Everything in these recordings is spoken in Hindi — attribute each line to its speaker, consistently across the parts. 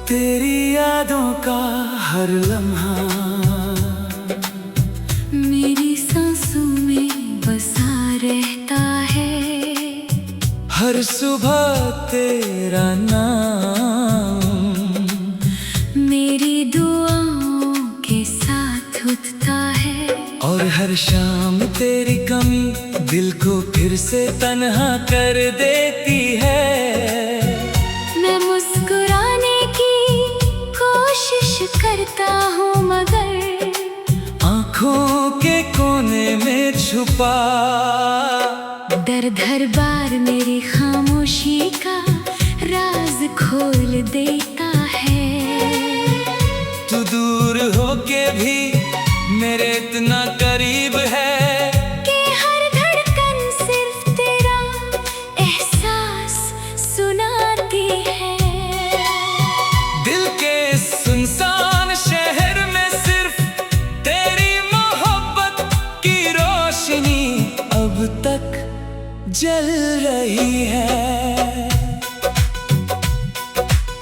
Speaker 1: तेरी यादों का हर लम्हा
Speaker 2: मेरी सांसों में बसा रहता है।
Speaker 1: हर सुबह तेरा नाम
Speaker 2: मेरी दुआओं के साथ उठता है।
Speaker 1: और हर शाम तेरी कमी दिल को फिर से तन्हा कर देती है।
Speaker 2: मैं मुस्कुराने की कोशिश करता हूँ मगर
Speaker 1: आँखों के कोने में छुपा
Speaker 2: दर्द हर बार मेरी खामोशी का राज खोल देता है।
Speaker 1: तू दूर होके भी मेरे इतना करीब है
Speaker 2: कि हर धड़कन सिर्फ तेरा एहसास सुनाती है।
Speaker 1: दिल के सुनसान शहर में सिर्फ तेरी मोहब्बत की रोशनी अब तक जल रही है।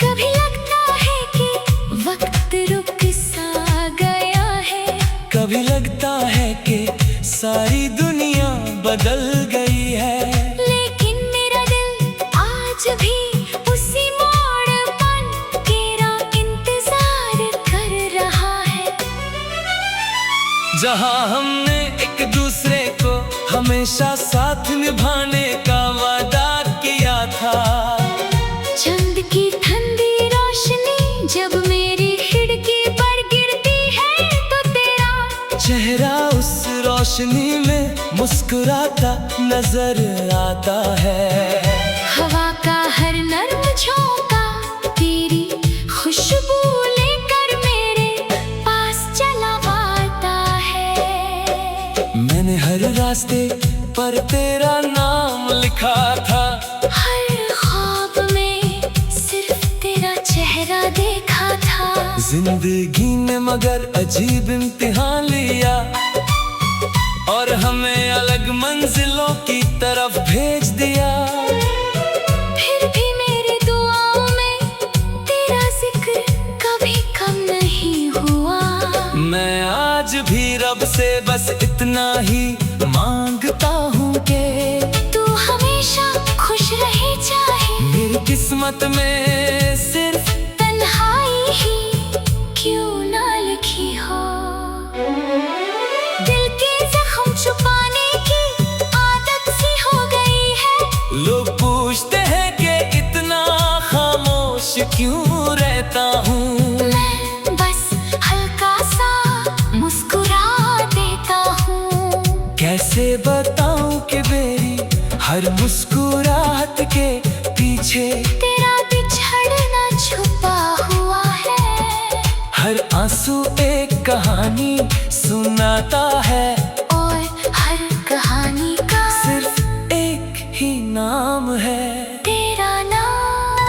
Speaker 2: कभी लगता है कि वक्त रुक सा गया है।
Speaker 1: कभी लगता है कि सारी दुनिया बदल गई है।
Speaker 2: लेकिन मेरा दिल आज भी उसी मोड़ पर तेरा इंतजार कर रहा है।
Speaker 1: जहाँ हमने एक दूसरे को हमेशा साथ निभाने का वादा किया था।
Speaker 2: चंद की ठंडी रोशनी जब मेरी खिड़की पर गिरती है तो तेरा
Speaker 1: चेहरा उस रोशनी में मुस्कुराता नजर आता है।
Speaker 2: हवा का हर नर्म झोंका तेरी खुशबू लेकर मेरे पास चला आता है।
Speaker 1: मैंने हर रास्ते पर तेरा नाम लिखा था।
Speaker 2: हर ख्वाब में सिर्फ तेरा चेहरा देखा था।
Speaker 1: जिंदगी ने मगर अजीब इम्तिहान लिया और हमें अलग मंजिलों की तरफ भेज दिया।
Speaker 2: फिर भी मेरी दुआओं में तेरा जिक्र कभी कम नहीं हुआ।
Speaker 1: मैं आज भी रब से बस इतना ही मांगता हूँ कि
Speaker 2: तू हमेशा खुश रहे चाहे।
Speaker 1: मेरी किस्मत में सिर्फ
Speaker 2: तन्हाई ही क्यों ना लिखी हो। दिल के जख्म छुपाने की आदत सी हो गई है।
Speaker 1: लोग पूछते हैं कि इतना खामोश क्यों रहता हूँ।
Speaker 2: मैं बस हल्का सा मुस्कुरा देता हूँ।
Speaker 1: कैसे बताऊं कि मेरी हर मुस्कुराहट के पीछे
Speaker 2: तेरा बिछड़ना छुपा हुआ है।
Speaker 1: हर आंसू एक कहानी सुनाता है।
Speaker 2: और हर कहानी का
Speaker 1: सिर्फ एक ही नाम है
Speaker 2: तेरा नाम।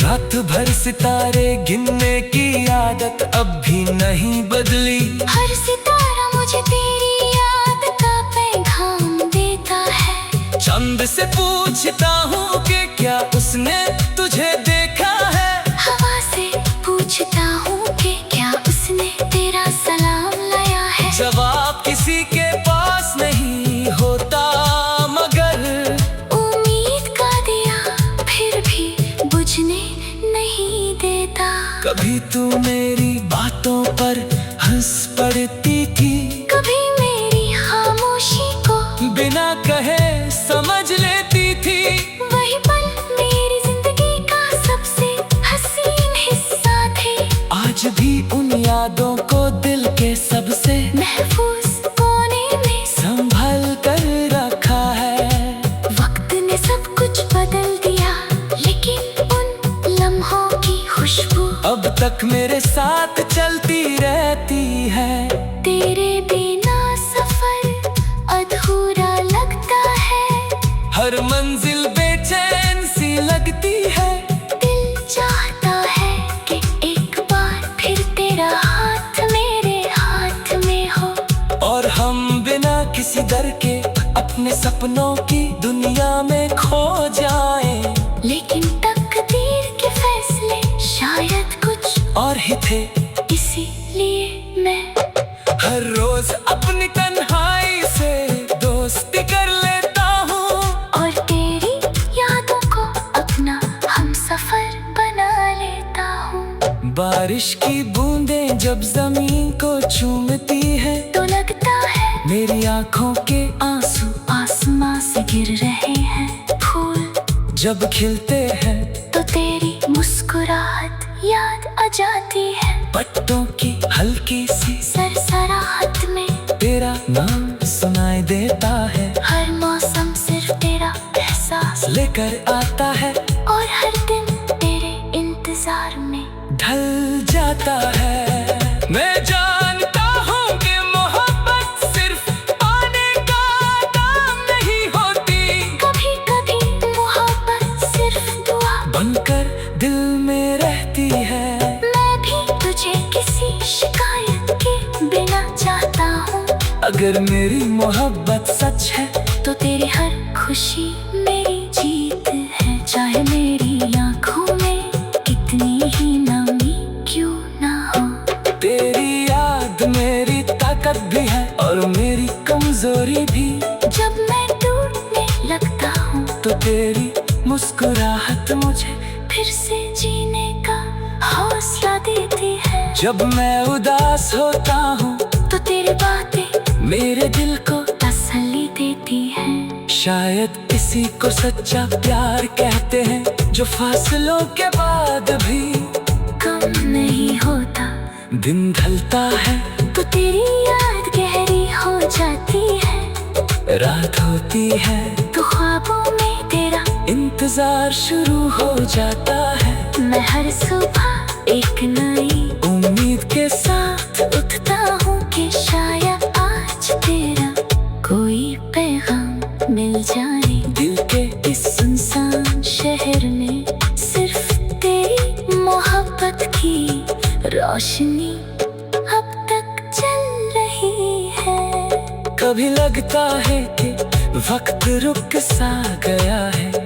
Speaker 1: रात भर सितारे गिनने की आदत अब भी नहीं बदली।
Speaker 2: हर सितारा मुझे तेरी याद का पैगाम देता है।
Speaker 1: चंद से पूछता हूँ कि क्या उसने तुझे देखा है।
Speaker 2: हवा से पूछता हूँ कि क्या उसने तेरा सलाम लाया है।
Speaker 1: जवाब किसी के पास नहीं होता मगर
Speaker 2: उम्मीद का दिया फिर भी बुझने नहीं देता।
Speaker 1: कभी तू मेरी बातों पर हंस पड़ती थी।
Speaker 2: कभी मेरी खामोशी को
Speaker 1: बिना कहे समझ लेती थी।
Speaker 2: वही पल मेरी जिंदगी का सबसे हसीन हिस्सा थे।
Speaker 1: आज भी उन यादों को दिल के सबसे
Speaker 2: महफूज कोने में
Speaker 1: संभल कर रखा है।
Speaker 2: वक्त ने सब कुछ बदल दिया लेकिन उन लम्हों की खुशबू
Speaker 1: अब तक मेरे साथ चलती रहती है।
Speaker 2: तेरे बिना सफर अधूरा लगता है।
Speaker 1: हर मंजिल बेचैन सी लगती है।
Speaker 2: दिल चाहता है कि एक बार फिर तेरा हाथ मेरे हाथ में हो।
Speaker 1: और हम बिना किसी डर के अपने सपनों की दुनिया में खो जाएं।
Speaker 2: लेकिन तकदीर के फैसले
Speaker 1: और ही थे।
Speaker 2: इसीलिए मैं
Speaker 1: हर रोज अपनी तन्हाई से दोस्ती कर लेता हूँ
Speaker 2: और तेरी यादों को अपना हमसफर बना लेता हूँ।
Speaker 1: बारिश की बूंदें जब जमीन को चूमती है
Speaker 2: तो लगता है
Speaker 1: मेरी आंखों के आंसू
Speaker 2: आसमां से गिर रहे हैं। फूल
Speaker 1: जब खिलते हैं
Speaker 2: तो तेरी मुस्कुराहट याद आ जाती है।
Speaker 1: पत्तों की हल्की सी
Speaker 2: सरसराहट में
Speaker 1: तेरा नाम सुनाई देता है।
Speaker 2: हर मौसम सिर्फ तेरा एहसास
Speaker 1: लेकर आता है
Speaker 2: और हर दिन तेरे इंतजार में
Speaker 1: ढल जाता है। मैं जानता हूँ कि मोहब्बत सिर्फ पाने का नाम नहीं होती।
Speaker 2: कभी कभी मोहब्बत सिर्फ दुआ
Speaker 1: बनकर दिल में रहती है।
Speaker 2: मैं भी तुझे किसी शिकायत के बिना चाहता हूँ।
Speaker 1: अगर मेरी मोहब्बत सच है
Speaker 2: तो तेरी हर खुशी मेरी जीत है। चाहे मेरी आंखों में कितनी ही नमी क्यों ना हो।
Speaker 1: तेरी याद मेरी ताकत भी है और मेरी कमजोरी भी।
Speaker 2: जब मैं टूटने लगता हूँ
Speaker 1: तो तेरी मुस्कुराहट मुझे
Speaker 2: फिर से जीने का हौसला देती है।
Speaker 1: जब मैं उदास होता हूँ
Speaker 2: तो तेरी बातें
Speaker 1: मेरे दिल को
Speaker 2: तसल्ली देती है।
Speaker 1: शायद इसी को सच्चा प्यार कहते हैं जो फासलों के बाद भी
Speaker 2: कम नहीं होता।
Speaker 1: दिन ढलता है
Speaker 2: तो तेरी याद गहरी हो जाती है।
Speaker 1: रात होती है
Speaker 2: तो ख्वाबों में तेरा
Speaker 1: इंतजार शुरू हो जाता है।
Speaker 2: मैं हर सुबह एक नई
Speaker 1: उम्मीद के साथ
Speaker 2: उठता हूँ कि शायद आज तेरा कोई पैगाम मिल जाए।
Speaker 1: दिल के
Speaker 2: इस सुनसान शहर में सिर्फ तेरी मोहब्बत की रोशनी अब तक चल रही है।
Speaker 1: कभी लगता है कि वक्त रुक सा गया है।